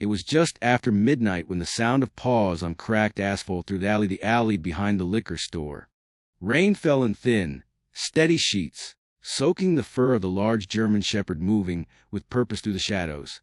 It was just after midnight when the sound of paws on cracked asphalt through the alley behind the liquor store. Rain fell in thin, steady sheets, soaking the fur of the large German shepherd moving with purpose through the shadows.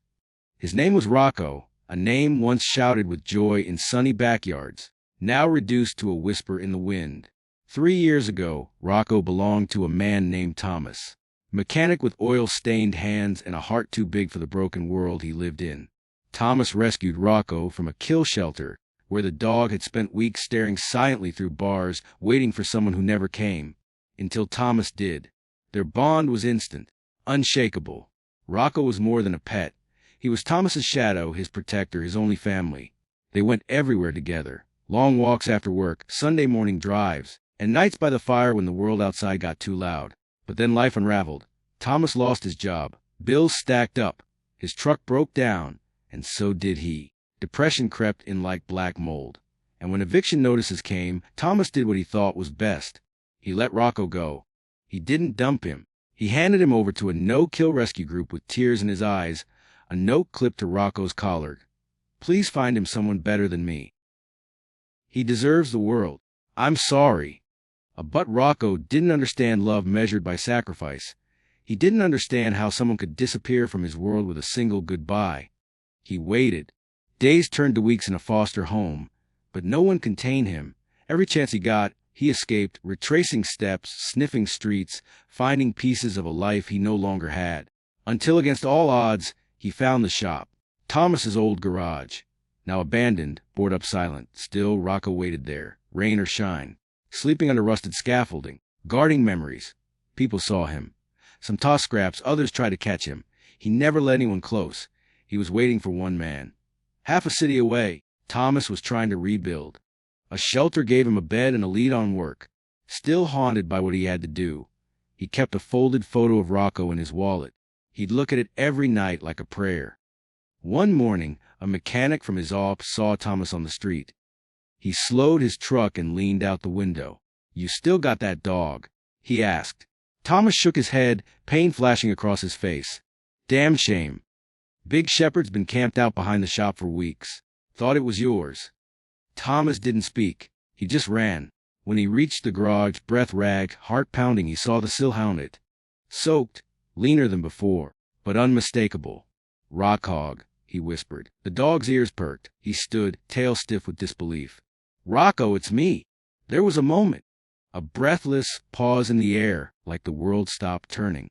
His name was Rocco, a name once shouted with joy in sunny backyards, now reduced to a whisper in the wind. 3 years ago, Rocco belonged to a man named Thomas, mechanic with oil-stained hands and a heart too big for the broken world he lived in. Thomas rescued Rocco from a kill shelter, where the dog had spent weeks staring silently through bars, waiting for someone who never came, until Thomas did. Their bond was instant, unshakable. Rocco was more than a pet. He was Thomas's shadow, his protector, his only family. They went everywhere together, long walks after work, Sunday morning drives, and nights by the fire when the world outside got too loud. But then life unraveled. Thomas lost his job. Bills stacked up. His truck broke down, and so did he. Depression crept in like black mold. And when eviction notices came, Thomas did what he thought was best. He let Rocco go. He didn't dump him. He handed him over to a no-kill rescue group with tears in his eyes, a note clipped to Rocco's collar. Please find him someone better than me. He deserves the world. I'm sorry. But Rocco didn't understand love measured by sacrifice. He didn't understand how someone could disappear from his world with a single goodbye. He waited. Days turned to weeks in a foster home, but no one contained him. Every chance he got, he escaped, retracing steps, sniffing streets, finding pieces of a life he no longer had. Until against all odds, he found the shop. Thomas's old garage. Now abandoned, boarded up, silent. Still, Rocco waited there, rain or shine, sleeping under rusted scaffolding, guarding memories. People saw him. Some tossed scraps, others tried to catch him. He never let anyone close. He was waiting for one man. Half a city away, Thomas was trying to rebuild. A shelter gave him a bed and a lead on work. Still haunted by what he had to do, he kept a folded photo of Rocco in his wallet. He'd look at it every night like a prayer. One morning, a mechanic from his office saw Thomas on the street. He slowed his truck and leaned out the window. "You still got that dog?" he asked. Thomas shook his head, pain flashing across his face. "Damn shame. Big Shepherd's been camped out behind the shop for weeks. Thought it was yours." Thomas didn't speak. He just ran. When he reached the garage, breath rag, heart pounding, he saw the Silhound. Soaked, leaner than before, but unmistakable. "Rocco," he whispered. The dog's ears perked. He stood, tail stiff with disbelief. "Rocco, it's me." There was a moment. A breathless pause in the air, like the world stopped turning.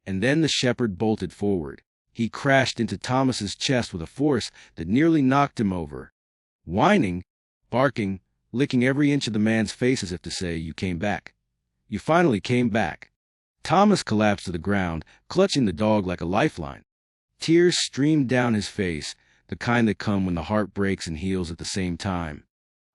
And then the shepherd bolted forward. He crashed into Thomas's chest with a force that nearly knocked him over. Whining, barking, licking every inch of the man's face as if to say, "You came back. You finally came back." Thomas collapsed to the ground, clutching the dog like a lifeline. Tears streamed down his face, the kind that come when the heart breaks and heals at the same time.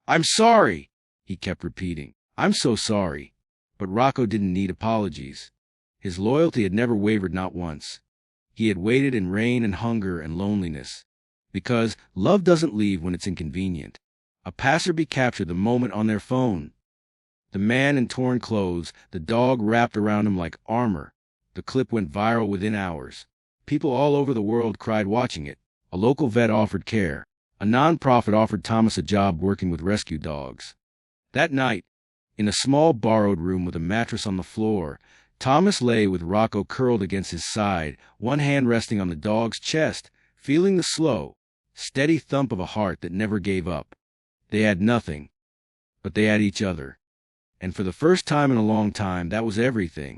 "I'm sorry," he kept repeating. "I'm so sorry." But Rocco didn't need apologies. His loyalty had never wavered, not once. He had waited in rain and hunger and loneliness. Because love doesn't leave when it's inconvenient. A passerby captured the moment on their phone. The man in torn clothes, the dog wrapped around him like armor. The clip went viral within hours. People all over the world cried watching it. A local vet offered care. A non-profit offered Thomas a job working with rescue dogs. That night, in a small borrowed room with a mattress on the floor, Thomas lay with Rocco curled against his side, one hand resting on the dog's chest, feeling the slow, steady thump of a heart that never gave up. They had nothing, but they had each other. And for the first time in a long time, that was everything.